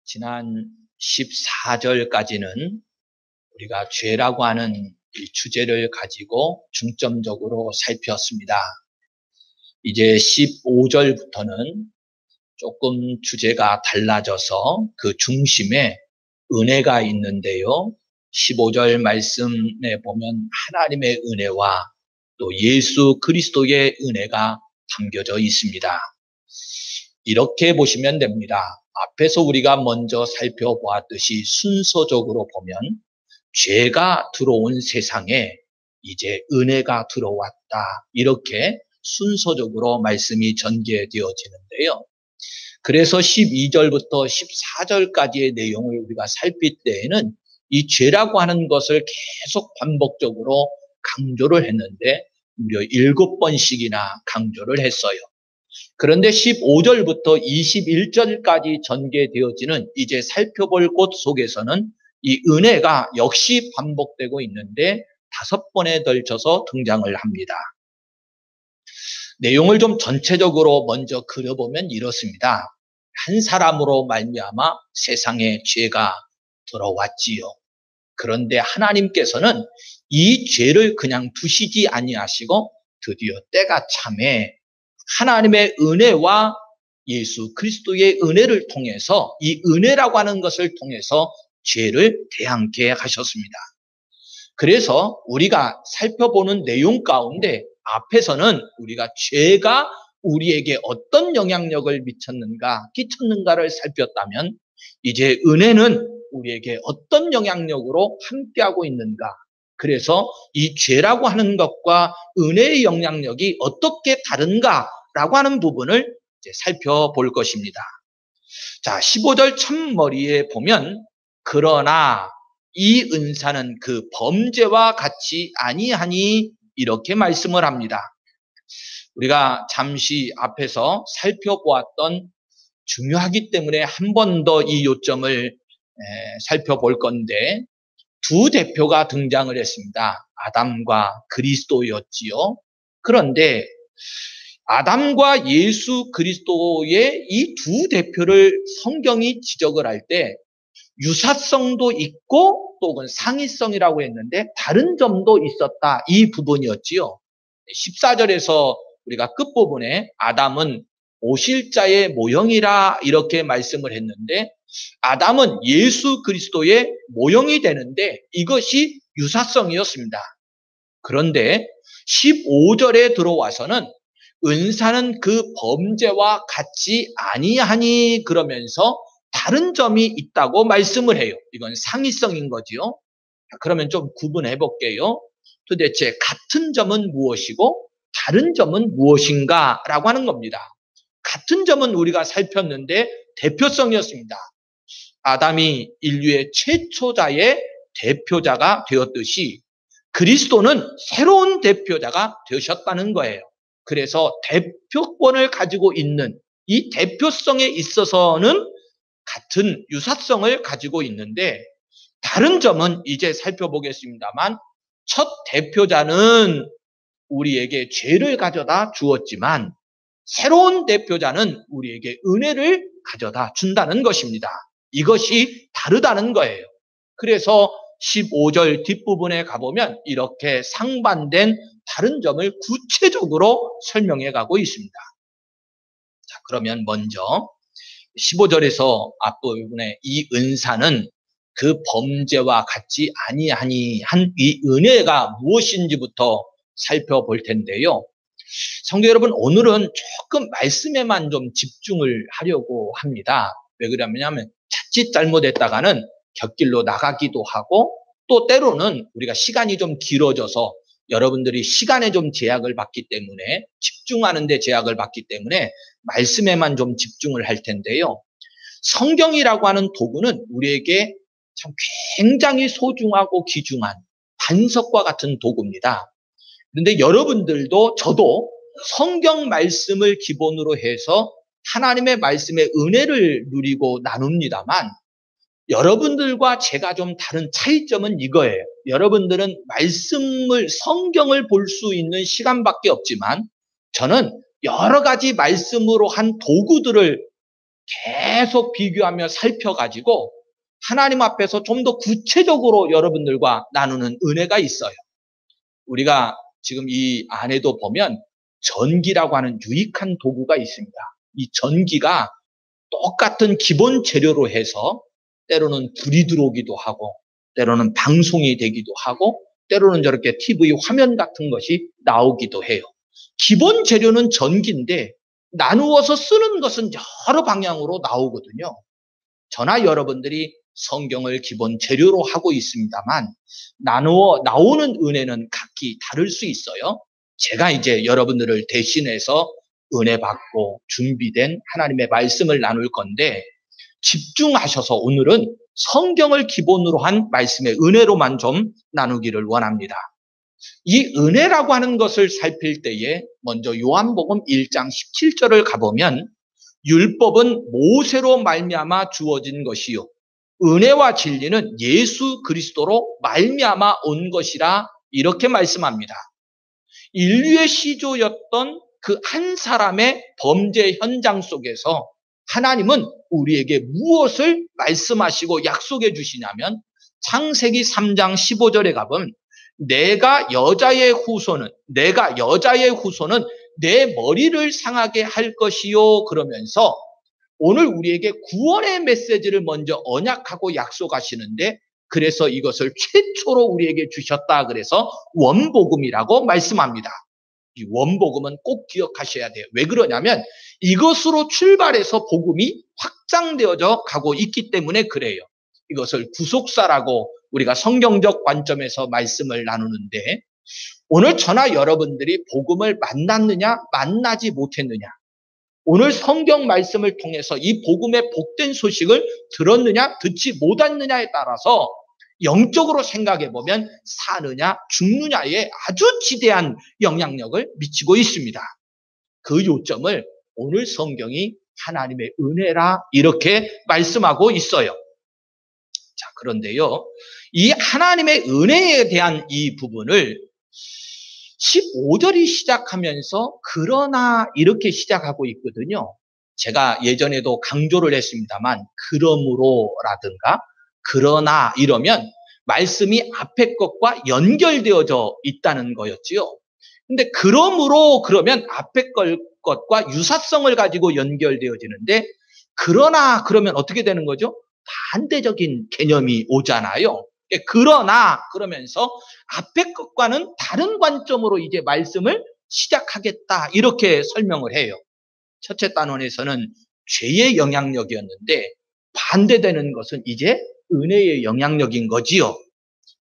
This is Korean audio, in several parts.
지난 14절까지는 우리가 죄라고 하는 이 주제를 가지고 중점적으로 살폈습니다. 이제 15절부터는 조금 주제가 달라져서 그 중심에 은혜가 있는데요. 15절 말씀에 보면 하나님의 은혜와 또 예수 그리스도의 은혜가 담겨져 있습니다. 이렇게 보시면 됩니다. 앞에서 우리가 먼저 살펴보았듯이 순서적으로 보면 죄가 들어온 세상에 이제 은혜가 들어왔다. 이렇게 순서적으로 말씀이 전개되어지는데요. 그래서 12절부터 14절까지의 내용을 우리가 살필 때에는 이 죄라고 하는 것을 계속 반복적으로 강조를 했는데 무려 7번씩이나 강조를 했어요. 그런데 15절부터 21절까지 전개되어지는 이제 살펴볼 곳 속에서는 이 은혜가 역시 반복되고 있는데 5번에 걸쳐서 등장을 합니다. 내용을 좀 전체적으로 먼저 그려보면 이렇습니다. 한 사람으로 말미암아 세상에 죄가 들어왔지요. 그런데 하나님께서는 이 죄를 그냥 두시지 아니하시고 드디어 때가 참에 하나님의 은혜와 예수 그리스도의 은혜를 통해서 이 은혜라고 하는 것을 통해서 죄를 대항케 하셨습니다. 그래서 우리가 살펴보는 내용 가운데 앞에서는 우리가 죄가 우리에게 어떤 영향력을 끼쳤는가를 살폈다면 이제 은혜는 우리에게 어떤 영향력으로 함께하고 있는가. 그래서 이 죄라고 하는 것과 은혜의 영향력이 어떻게 다른가라고 하는 부분을 이제 살펴볼 것입니다. 자, 15절 첫머리에 보면 그러나 이 은사는 그 범죄와 같이 아니하니 이렇게 말씀을 합니다. 우리가 잠시 앞에서 살펴보았던 중요하기 때문에 한 번 더 이 요점을 살펴볼 건데 두 대표가 등장을 했습니다. 아담과 그리스도였지요. 그런데 아담과 예수 그리스도의 이 두 대표를 성경이 지적을 할 때 유사성도 있고 또 상이성이라고 했는데 다른 점도 있었다. 이 부분이었지요. 14절에서 우리가 끝부분에 아담은 오실자의 모형이라 이렇게 말씀을 했는데 아담은 예수 그리스도의 모형이 되는데 이것이 유사성이었습니다. 그런데 15절에 들어와서는 은사는 그 범죄와 같이 아니하니 그러면서 다른 점이 있다고 말씀을 해요. 이건 상이성인 거지요. 그러면 좀 구분해 볼게요. 도대체 같은 점은 무엇이고 다른 점은 무엇인가 라고 하는 겁니다. 같은 점은 우리가 살폈는데 대표성이었습니다. 아담이 인류의 최초자의 대표자가 되었듯이 그리스도는 새로운 대표자가 되셨다는 거예요. 그래서 대표권을 가지고 있는 이 대표성에 있어서는 같은 유사성을 가지고 있는데 다른 점은 이제 살펴보겠습니다만 첫 대표자는 우리에게 죄를 가져다 주었지만 새로운 대표자는 우리에게 은혜를 가져다 준다는 것입니다. 이것이 다르다는 거예요. 그래서 15절 뒷부분에 가보면 이렇게 상반된 다른 점을 구체적으로 설명해 가고 있습니다. 자, 그러면 먼저 15절에서 앞부분에 이 은사는 그 범죄와 같이 아니하니 한 이 은혜가 무엇인지부터 살펴볼 텐데요. 성도 여러분, 오늘은 조금 말씀에만 좀 집중을 하려고 합니다. 왜 그러냐면 자칫 잘못했다가는 곁길로 나가기도 하고 또 때로는 우리가 시간이 좀 길어져서 여러분들이 시간에 좀 제약을 받기 때문에 집중하는 데 제약을 받기 때문에 말씀에만 좀 집중을 할 텐데요. 성경이라고 하는 도구는 우리에게 참 굉장히 소중하고 귀중한 반석과 같은 도구입니다. 그런데 여러분들도 저도 성경 말씀을 기본으로 해서 하나님의 말씀의 은혜를 누리고 나눕니다만 여러분들과 제가 좀 다른 차이점은 이거예요. 여러분들은 성경을 볼 수 있는 시간밖에 없지만 저는 여러 가지 말씀으로 한 도구들을 계속 비교하며 살펴가지고 하나님 앞에서 좀 더 구체적으로 여러분들과 나누는 은혜가 있어요. 우리가 지금 이 안에도 보면 전기라고 하는 유익한 도구가 있습니다. 이 전기가 똑같은 기본 재료로 해서 때로는 불이 들어오기도 하고 때로는 방송이 되기도 하고 때로는 저렇게 TV 화면 같은 것이 나오기도 해요. 기본 재료는 전기인데 나누어서 쓰는 것은 여러 방향으로 나오거든요. 저나 여러분들이 성경을 기본 재료로 하고 있습니다만 나오는 은혜는 각기 다를 수 있어요. 제가 이제 여러분들을 대신해서 은혜 받고 준비된 하나님의 말씀을 나눌 건데 집중하셔서 오늘은 성경을 기본으로 한 말씀의 은혜로만 좀 나누기를 원합니다. 이 은혜라고 하는 것을 살필 때에 먼저 요한복음 1장 17절을 가보면 율법은 모세로 말미암아 주어진 것이요 은혜와 진리는 예수 그리스도로 말미암아 온 것이라 이렇게 말씀합니다. 인류의 시조였던 그 한 사람의 범죄 현장 속에서 하나님은 우리에게 무엇을 말씀하시고 약속해 주시냐면 창세기 3장 15절에 가보면 내가 여자의 후손은 내 머리를 상하게 할 것이요 그러면서 오늘 우리에게 구원의 메시지를 먼저 언약하고 약속하시는데 그래서 이것을 최초로 우리에게 주셨다 그래서 원복음이라고 말씀합니다. 이 원복음은 꼭 기억하셔야 돼요. 왜 그러냐면 이것으로 출발해서 복음이 확장되어져 가고 있기 때문에 그래요. 이것을 구속사라고 우리가 성경적 관점에서 말씀을 나누는데 오늘 저나 여러분들이 복음을 만났느냐 만나지 못했느냐 오늘 성경 말씀을 통해서 이 복음의 복된 소식을 들었느냐 듣지 못했느냐에 따라서 영적으로 생각해 보면 사느냐 죽느냐에 아주 지대한 영향력을 미치고 있습니다. 그 요점을 오늘 성경이 하나님의 은혜라 이렇게 말씀하고 있어요. 자, 그런데요. 이 하나님의 은혜에 대한 이 부분을 15절이 시작하면서 그러나 이렇게 시작하고 있거든요. 제가 예전에도 강조를 했습니다만 그러므로라든가 그러나 이러면 말씀이 앞에 것과 연결되어져 있다는 거였지요. 근데 그러므로 그러면 앞에 것과 유사성을 가지고 연결되어지는데 그러나 그러면 어떻게 되는 거죠? 반대적인 개념이 오잖아요. 그러나 그러면서 앞에 것과는 다른 관점으로 이제 말씀을 시작하겠다 이렇게 설명을 해요. 첫째 단원에서는 죄의 영향력이었는데 반대되는 것은 이제 은혜의 영향력인 거지요.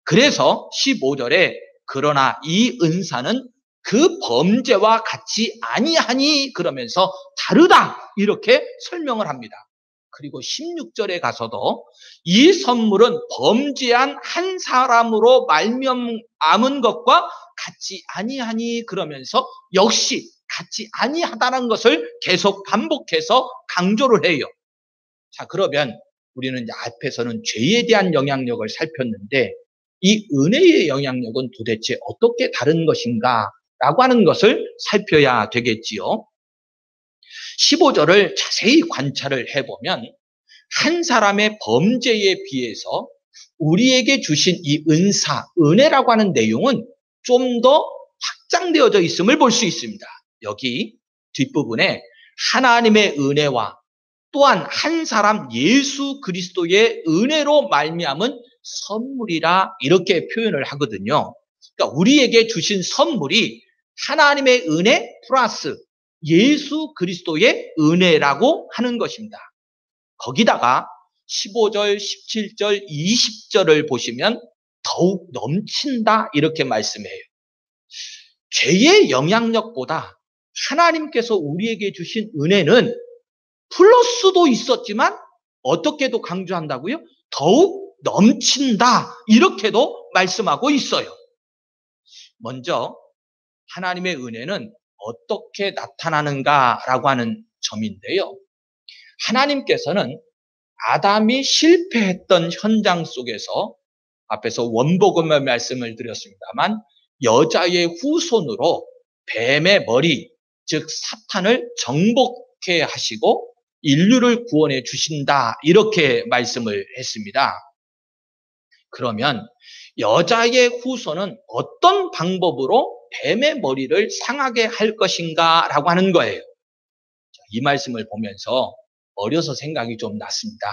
그래서 15절에 그러나 이 은사는 그 범죄와 같이 아니하니 그러면서 다르다 이렇게 설명을 합니다. 그리고 16절에 가서도 이 선물은 범죄한 한 사람으로 말미암은 것과 같이 아니하니 그러면서 역시 같이 아니하다는 것을 계속 반복해서 강조를 해요. 자, 그러면 우리는 이제 앞에서는 죄에 대한 영향력을 살폈는데 이 은혜의 영향력은 도대체 어떻게 다른 것인가 라고 하는 것을 살펴야 되겠지요. 15절을 자세히 관찰을 해보면 한 사람의 범죄에 비해서 우리에게 주신 이 은사, 은혜라고 하는 내용은 좀 더 확장되어져 있음을 볼 수 있습니다. 여기 뒷부분에 하나님의 은혜와 또한 한 사람 예수 그리스도의 은혜로 말미암은 선물이라 이렇게 표현을 하거든요. 그러니까 우리에게 주신 선물이 하나님의 은혜 플러스 예수 그리스도의 은혜라고 하는 것입니다. 거기다가 15절, 17절, 20절을 보시면 더욱 넘친다 이렇게 말씀해요. 죄의 영향력보다 하나님께서 우리에게 주신 은혜는 플러스도 있었지만 어떻게도 강조한다고요? 더욱 넘친다 이렇게도 말씀하고 있어요. 먼저 하나님의 은혜는 어떻게 나타나는가라고 하는 점인데요. 하나님께서는 아담이 실패했던 현장 속에서 앞에서 원복음의 말씀을 드렸습니다만 여자의 후손으로 뱀의 머리 즉 사탄을 정복해 하시고 인류를 구원해 주신다. 이렇게 말씀을 했습니다. 그러면 여자의 후손은 어떤 방법으로 뱀의 머리를 상하게 할 것인가 라고 하는 거예요. 이 말씀을 보면서 어려서 생각이 좀 났습니다.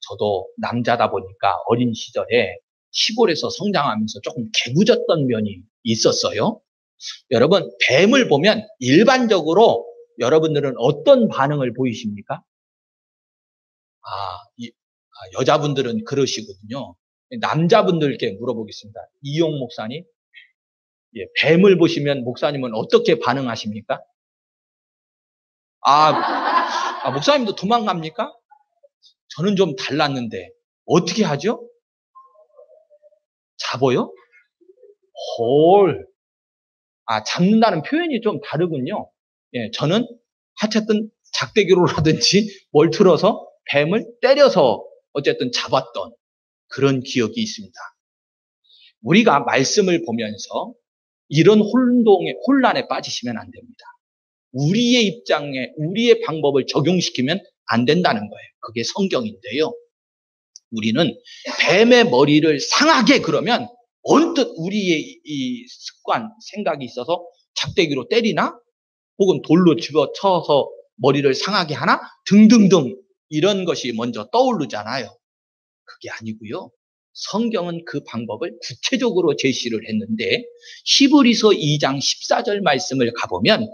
저도 남자다 보니까 어린 시절에 시골에서 성장하면서 조금 개구졌던 면이 있었어요. 여러분, 뱀을 보면 일반적으로 여러분들은 어떤 반응을 보이십니까? 여자분들은 그러시거든요. 남자분들께 물어보겠습니다. 이용 목사님, 뱀을 보시면 목사님은 어떻게 반응하십니까? 목사님도 도망갑니까? 저는 좀 달랐는데 어떻게 하죠? 잡아요? 헐. 잡는다는 표현이 좀 다르군요. 저는 어쨌든 작대기로라든지 뭘 들어서 뱀을 때려서 어쨌든 잡았던 그런 기억이 있습니다. 우리가 말씀을 보면서 이런 혼란에 빠지시면 안 됩니다. 우리의 입장에 우리의 방법을 적용시키면 안 된다는 거예요. 그게 성경인데요. 우리는 뱀의 머리를 상하게 그러면 언뜻 우리의 이 습관, 생각이 있어서 작대기로 때리나? 혹은 돌로 집어쳐서 머리를 상하게 하나? 등등등 이런 것이 먼저 떠오르잖아요. 그게 아니고요. 성경은 그 방법을 구체적으로 제시를 했는데 히브리서 2장 14절 말씀을 가보면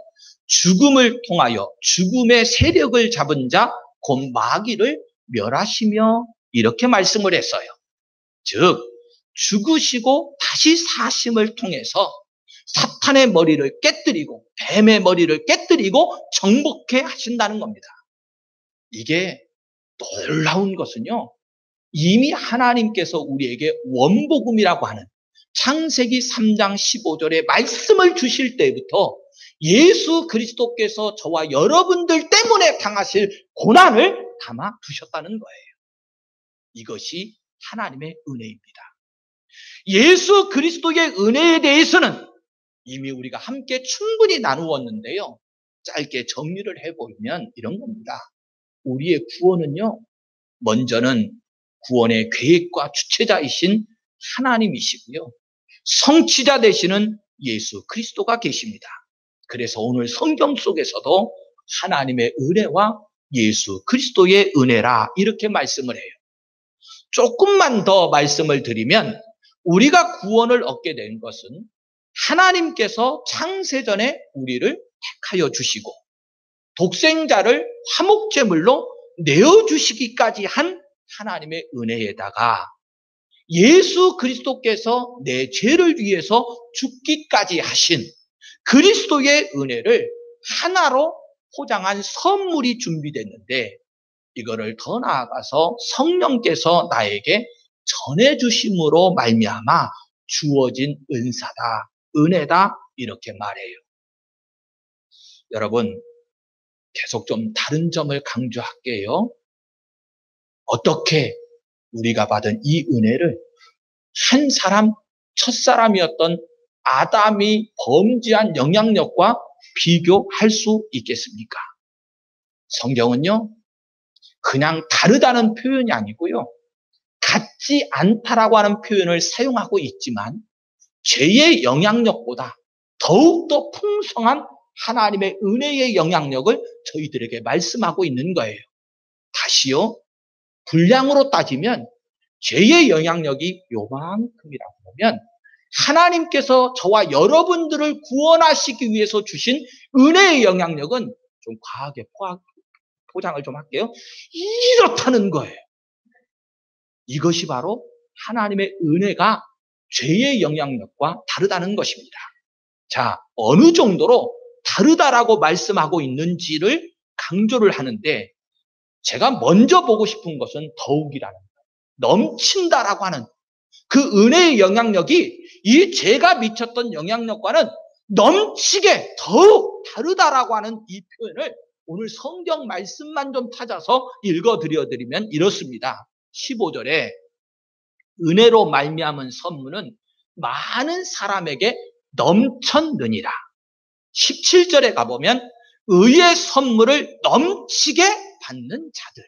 죽음을 통하여 죽음의 세력을 잡은 자 곧 마귀를 멸하시며 이렇게 말씀을 했어요. 즉 죽으시고 다시 사심을 통해서 사탄의 머리를 깨뜨리고 뱀의 머리를 깨뜨리고 정복해 하신다는 겁니다. 이게 놀라운 것은요. 이미 하나님께서 우리에게 원복음이라고 하는 창세기 3장 15절에 말씀을 주실 때부터 예수 그리스도께서 저와 여러분들 때문에 당하실 고난을 담아 두셨다는 거예요. 이것이 하나님의 은혜입니다. 예수 그리스도의 은혜에 대해서는 이미 우리가 함께 충분히 나누었는데요. 짧게 정리를 해보면 이런 겁니다. 우리의 구원은요. 먼저는 구원의 계획과 주체자이신 하나님이시고요. 성취자 되시는 예수 그리스도가 계십니다. 그래서 오늘 성경 속에서도 하나님의 은혜와 예수 그리스도의 은혜라 이렇게 말씀을 해요. 조금만 더 말씀을 드리면 우리가 구원을 얻게 된 것은 하나님께서 창세전에 우리를 택하여 주시고 독생자를 화목제물로 내어주시기까지 한 하나님의 은혜에다가 예수 그리스도께서 내 죄를 위해서 죽기까지 하신 그리스도의 은혜를 하나로 포장한 선물이 준비됐는데 이거를 더 나아가서 성령께서 나에게 전해주심으로 말미암아 주어진 은사다, 은혜다 이렇게 말해요. 여러분 계속 좀 다른 점을 강조할게요. 어떻게 우리가 받은 이 은혜를 한 사람, 첫사람이었던 아담이 범죄한 영향력과 비교할 수 있겠습니까? 성경은요, 그냥 다르다는 표현이 아니고요, 같지 않다라고 하는 표현을 사용하고 있지만 죄의 영향력보다 더욱더 풍성한 하나님의 은혜의 영향력을 저희들에게 말씀하고 있는 거예요. 다시요, 분량으로 따지면 죄의 영향력이 요만큼이라고 하면 하나님께서 저와 여러분들을 구원하시기 위해서 주신 은혜의 영향력은 좀 과하게 포장을 좀 할게요. 이렇다는 거예요. 이것이 바로 하나님의 은혜가 죄의 영향력과 다르다는 것입니다. 자, 어느 정도로 다르다라고 말씀하고 있는지를 강조를 하는데 제가 먼저 보고 싶은 것은 더욱이라는 거예요. 넘친다라고 하는 그 은혜의 영향력이 이 죄가 미쳤던 영향력과는 넘치게 더욱 다르다라고 하는 이 표현을 오늘 성경 말씀만 좀 찾아서 읽어드려드리면 이렇습니다. 15절에 은혜로 말미암은 선물은 많은 사람에게 넘쳤느니라. 17절에 가보면 의의 선물을 넘치게 받는 자들.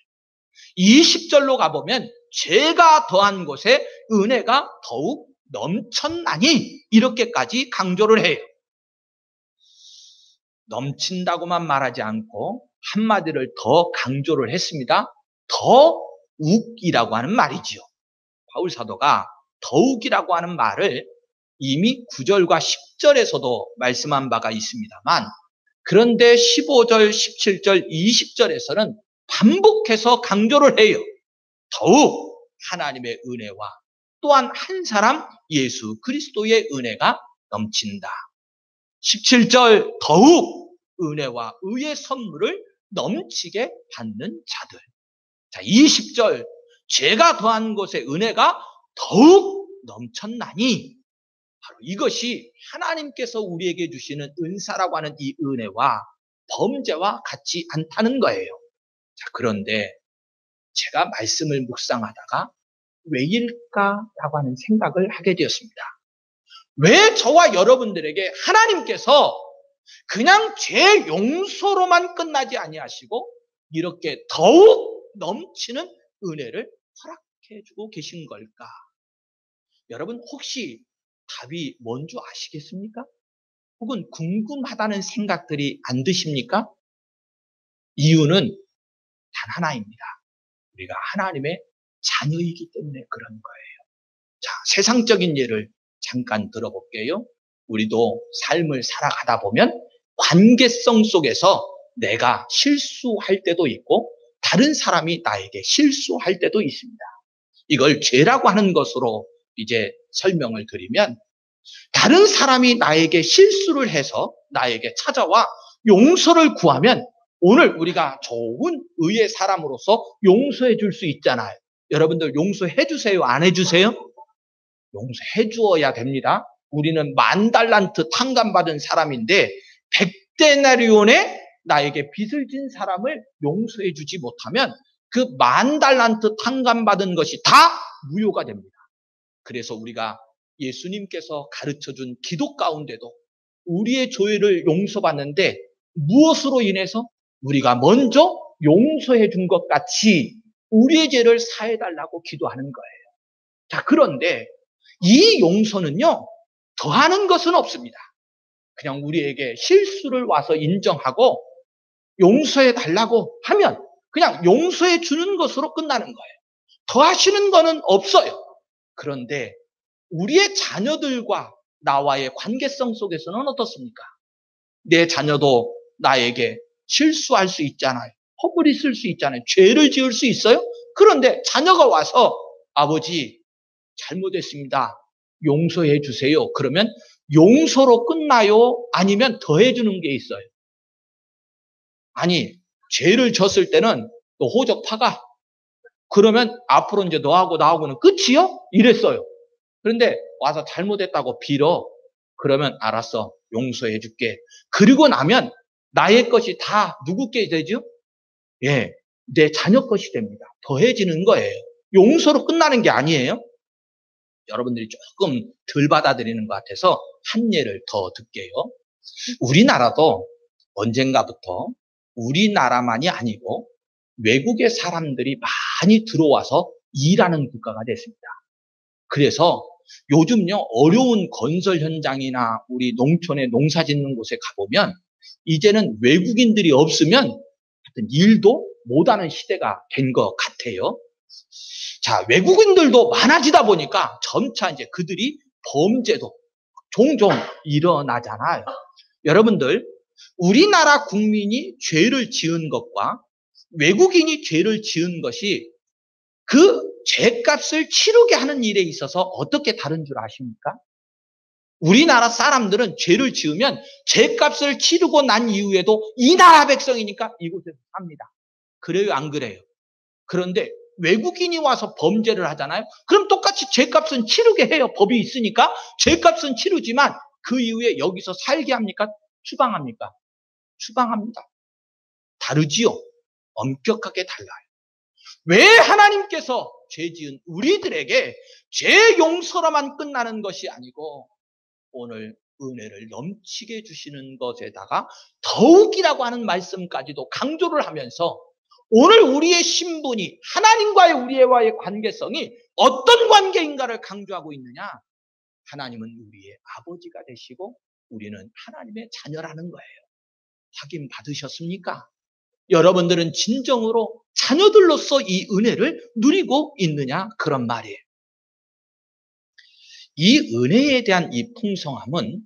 20절로 가보면 죄가 더한 곳에 은혜가 더욱 넘쳤나니 이렇게까지 강조를 해요. 넘친다고만 말하지 않고 한마디를 더 강조를 했습니다. 더욱이라고 하는 말이지요. 바울 사도가 더욱이라고 하는 말을 이미 9절과 10절에서도 말씀한 바가 있습니다만, 그런데 15절, 17절, 20절에서는 반복해서 강조를 해요. 더욱 하나님의 은혜와 또한 한 사람 예수 그리스도의 은혜가 넘친다. 17절 더욱 은혜와 의의 선물을 넘치게 받는 자들. 자, 20절 죄가 더한 곳에 은혜가 더욱 넘쳤나니, 바로 이것이 하나님께서 우리에게 주시는 은사라고 하는 이 은혜와 범죄와 같지 않다는 거예요. 자, 그런데 제가 말씀을 묵상하다가 왜일까라고 하는 생각을 하게 되었습니다. 왜 저와 여러분들에게 하나님께서 그냥 죄 용서로만 끝나지 아니하시고 이렇게 더욱 넘치는 은혜를 허락해주고 계신 걸까? 여러분 혹시 답이 뭔지 아시겠습니까? 혹은 궁금하다는 생각들이 안 드십니까? 이유는 단 하나입니다. 우리가 하나님의 자녀이기 때문에 그런 거예요. 자, 세상적인 예를 잠깐 들어볼게요. 우리도 삶을 살아가다 보면 관계성 속에서 내가 실수할 때도 있고 다른 사람이 나에게 실수할 때도 있습니다. 이걸 죄라고 하는 것으로 이제 설명을 드리면, 다른 사람이 나에게 실수를 해서 나에게 찾아와 용서를 구하면 오늘 우리가 좋은 의의 사람으로서 용서해 줄 수 있잖아요. 여러분들 용서해 주세요? 안 해주세요? 용서해 주어야 됩니다. 우리는 10,000달란트 탕감받은 사람인데 100데나리온에 나에게 빚을 진 사람을 용서해 주지 못하면 그 10,000달란트 탕감받은 것이 다 무효가 됩니다. 그래서 우리가 예수님께서 가르쳐준 기도 가운데도 우리의 죄를 용서받는데 무엇으로 인해서? 우리가 먼저 용서해 준 것 같이 우리의 죄를 사해달라고 기도하는 거예요. 자, 그런데 이 용서는요, 더하는 것은 없습니다. 그냥 우리에게 실수를 와서 인정하고 용서해 달라고 하면 그냥 용서해 주는 것으로 끝나는 거예요. 더하시는 거는 없어요. 그런데 우리의 자녀들과 나와의 관계성 속에서는 어떻습니까? 내 자녀도 나에게 실수할 수 있잖아요. 허물이 있을 수 있잖아요. 죄를 지을 수 있어요. 그런데 자녀가 와서 아버지 잘못했습니다. 용서해 주세요. 그러면 용서로 끝나요? 아니면 더해 주는 게 있어요? 아니, 죄를 졌을 때는 또 호적 파가. 그러면 앞으로 이제 너하고 나하고는 끝이요? 이랬어요. 그런데 와서 잘못했다고 빌어. 그러면 알았어. 용서해 줄게. 그리고 나면 나의 것이 다 누구께 되죠? 예, 내 자녀 것이 됩니다. 더해지는 거예요. 용서로 끝나는 게 아니에요. 여러분들이 조금 덜 받아들이는 것 같아서 한 예를 더 듣게요. 우리나라도 언젠가부터 우리나라만이 아니고 외국의 사람들이 많이 들어와서 일하는 국가가 됐습니다. 그래서 요즘요, 어려운 건설 현장이나 우리 농촌에 농사 짓는 곳에 가보면 이제는 외국인들이 없으면 하여튼 일도 못하는 시대가 된 것 같아요. 자, 외국인들도 많아지다 보니까 점차 이제 그들이 범죄도 종종 일어나잖아요. 여러분들, 우리나라 국민이 죄를 지은 것과 외국인이 죄를 지은 것이 그 죄값을 치르게 하는 일에 있어서 어떻게 다른 줄 아십니까? 우리나라 사람들은 죄를 지으면 죄값을 치르고 난 이후에도 이 나라 백성이니까 이곳에서 삽니다. 그래요, 안 그래요? 그런데 외국인이 와서 범죄를 하잖아요. 그럼 똑같이 죄값은 치르게 해요. 법이 있으니까 죄값은 치르지만 그 이후에 여기서 살게 합니까? 추방합니까? 추방합니다. 다르지요? 엄격하게 달라요. 왜 하나님께서 죄 지은 우리들에게 죄 용서로만 끝나는 것이 아니고 오늘 은혜를 넘치게 주시는 것에다가 더욱이라고 하는 말씀까지도 강조를 하면서 오늘 우리의 신분이 하나님과의 우리와의 관계성이 어떤 관계인가를 강조하고 있느냐? 하나님은 우리의 아버지가 되시고 우리는 하나님의 자녀라는 거예요. 확인 받으셨습니까? 여러분들은 진정으로 자녀들로서 이 은혜를 누리고 있느냐? 그런 말이에요. 이 은혜에 대한 이 풍성함은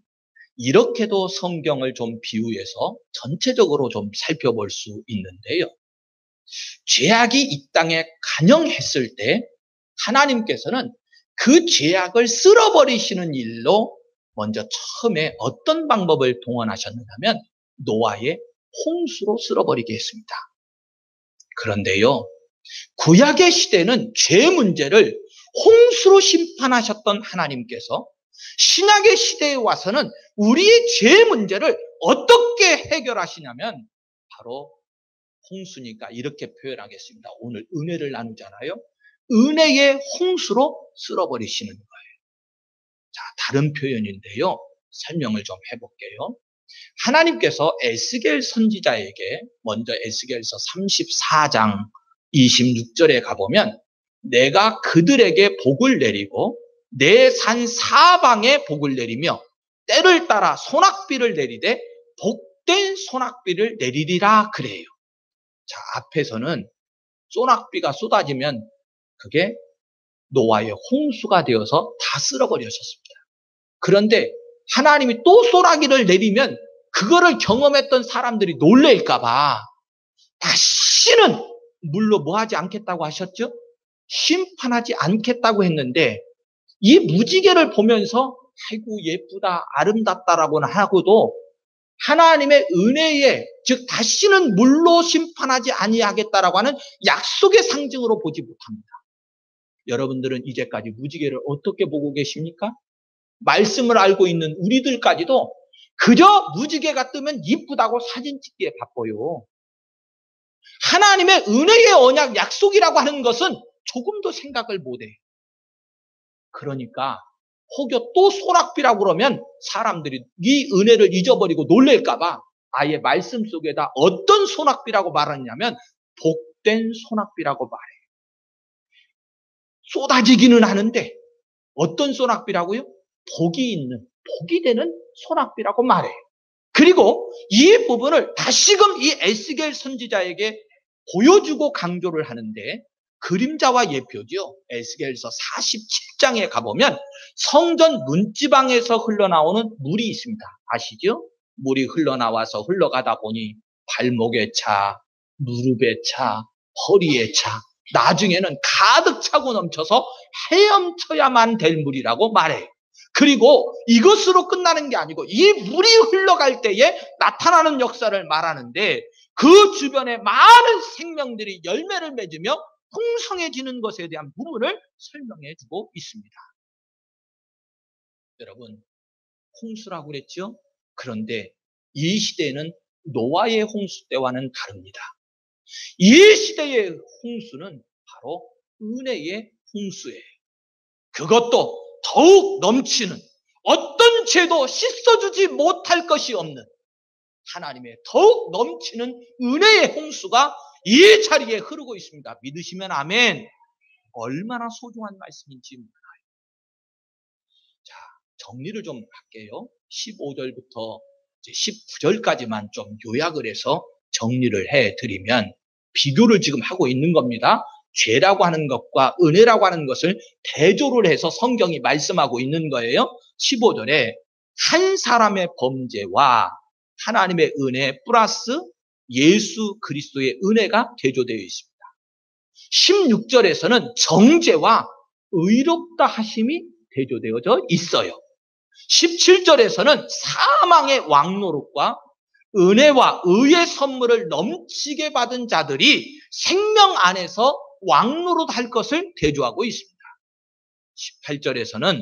이렇게도 성경을 좀 비유해서 전체적으로 좀 살펴볼 수 있는데요. 죄악이 이 땅에 간영했을 때 하나님께서는 그 죄악을 쓸어버리시는 일로 먼저 처음에 어떤 방법을 동원하셨느냐면 노아의 홍수로 쓸어버리게 했습니다. 그런데요, 구약의 시대는 죄 문제를 홍수로 심판하셨던 하나님께서 신약의 시대에 와서는 우리의 죄 문제를 어떻게 해결하시냐면 바로 홍수니까 이렇게 표현하겠습니다. 오늘 은혜를 나누잖아요. 은혜의 홍수로 쓸어버리시는 거예요. 자, 다른 표현인데요. 설명을 좀 해볼게요. 하나님께서 에스겔 선지자에게 먼저 에스겔서 34장 26절에 가보면 내가 그들에게 복을 내리고 내 산 사방에 복을 내리며 때를 따라 소낙비를 내리되 복된 소낙비를 내리리라 그래요. 자, 앞에서는 소낙비가 쏟아지면 그게 노아의 홍수가 되어서 다 쓸어버려졌습니다. 그런데 하나님이 또 소나기를 내리면 그거를 경험했던 사람들이 놀랄까봐 다시는 물로 뭐 하지 않겠다고 하셨죠? 심판하지 않겠다고 했는데 이 무지개를 보면서 아이고 예쁘다 아름답다라고는 하고도 하나님의 은혜에 즉 다시는 물로 심판하지 아니하겠다라고 하는 약속의 상징으로 보지 못합니다. 여러분들은 이제까지 무지개를 어떻게 보고 계십니까? 말씀을 알고 있는 우리들까지도 그저 무지개가 뜨면 이쁘다고 사진 찍기에 바빠요. 하나님의 은혜의 언약 약속이라고 하는 것은 조금도 생각을 못해요. 그러니까 혹여 또 소낙비라고 그러면 사람들이 이 은혜를 잊어버리고 놀랄까봐 아예 말씀 속에다 어떤 소낙비라고 말하냐면 복된 소낙비라고 말해요. 쏟아지기는 하는데 어떤 소낙비라고요? 복이 되는 소낙비라고 말해요. 그리고 이 부분을 다시금 이 에스겔 선지자에게 보여주고 강조를 하는데 그림자와 예표죠. 에스겔서 47장에 가보면 성전 문지방에서 흘러나오는 물이 있습니다. 아시죠? 물이 흘러나와서 흘러가다 보니 발목에 차, 무릎에 차, 허리에 차, 나중에는 가득 차고 넘쳐서 헤엄쳐야만 될 물이라고 말해요. 그리고 이것으로 끝나는 게 아니고 이 물이 흘러갈 때에 나타나는 역사를 말하는데 그 주변에 많은 생명들이 열매를 맺으며 풍성해지는 것에 대한 부분을 설명해 주고 있습니다. 여러분, 홍수라고 그랬죠? 그런데 이 시대는 노아의 홍수 때와는 다릅니다. 이 시대의 홍수는 바로 은혜의 홍수예요. 그것도 더욱 넘치는 어떤 죄도 씻어주지 못할 것이 없는 하나님의 더욱 넘치는 은혜의 홍수가 이 자리에 흐르고 있습니다. 믿으시면 아멘. 얼마나 소중한 말씀인지 몰라요. 자, 정리를 좀 할게요. 15절부터 19절까지만 좀 요약을 해서 정리를 해드리면 비교를 지금 하고 있는 겁니다. 죄라고 하는 것과 은혜라고 하는 것을 대조를 해서 성경이 말씀하고 있는 거예요. 15절에 한 사람의 범죄와 하나님의 은혜 플러스 예수 그리스도의 은혜가 대조되어 있습니다. 16절에서는 정죄와 의롭다 하심이 대조되어져 있어요. 17절에서는 사망의 왕노릇과 은혜와 의의 선물을 넘치게 받은 자들이 생명 안에서 왕노릇할 것을 대조하고 있습니다. 18절에서는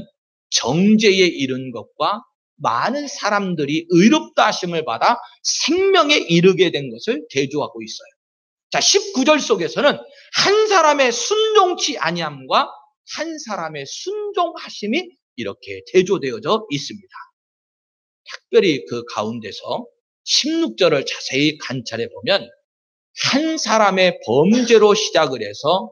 정죄에 이른 것과 많은 사람들이 의롭다 하심을 받아 생명에 이르게 된 것을 대조하고 있어요. 자, 19절 속에서는 한 사람의 순종치 아니함과 한 사람의 순종하심이 이렇게 대조되어져 있습니다. 특별히 그 가운데서 16절을 자세히 관찰해 보면 한 사람의 범죄로 시작을 해서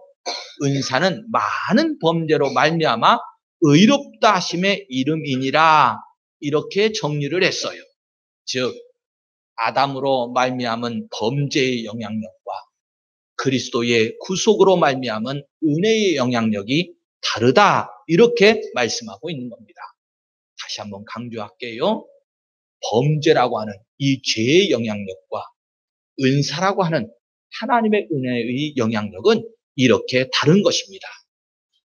은사는 많은 범죄로 말미암아 의롭다 하심의 이름이니라 이렇게 정리를 했어요. 즉 아담으로 말미암은 범죄의 영향력과 그리스도의 구속으로 말미암은 은혜의 영향력이 다르다 이렇게 말씀하고 있는 겁니다. 다시 한번 강조할게요. 범죄라고 하는 이 죄의 영향력과 은사라고 하는 하나님의 은혜의 영향력은 이렇게 다른 것입니다.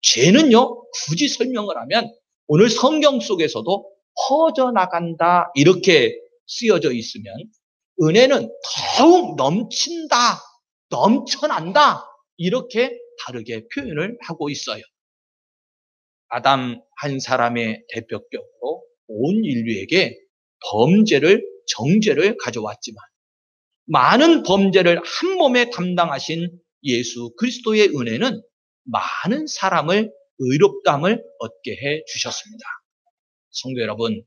죄는요, 굳이 설명을 하면 오늘 성경 속에서도 퍼져나간다 이렇게 쓰여져 있으면 은혜는 더욱 넘친다, 넘쳐난다 이렇게 다르게 표현을 하고 있어요. 아담 한 사람의 대표격으로 온 인류에게 범죄를, 정죄를 가져왔지만 많은 범죄를 한 몸에 담당하신 예수 그리스도의 은혜는 많은 사람을 의롭다함을 얻게 해 주셨습니다. 성도 여러분,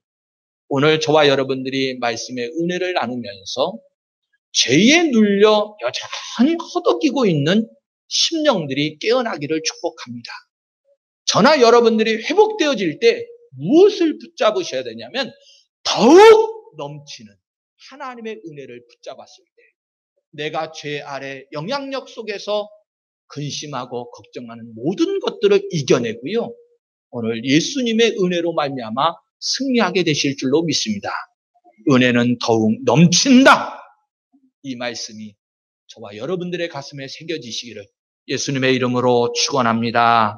오늘 저와 여러분들이 말씀의 은혜를 나누면서 죄에 눌려 여전히 허덕이고 있는 심령들이 깨어나기를 축복합니다. 저나 여러분들이 회복되어질 때 무엇을 붙잡으셔야 되냐면 더욱 넘치는 하나님의 은혜를 붙잡았을 때 내가 죄 아래 영향력 속에서 근심하고 걱정하는 모든 것들을 이겨내고요. 오늘 예수님의 은혜로 말미암아 승리하게 되실 줄로 믿습니다. 은혜는 더욱 넘친다. 이 말씀이 저와 여러분들의 가슴에 새겨지시기를 예수님의 이름으로 축원합니다.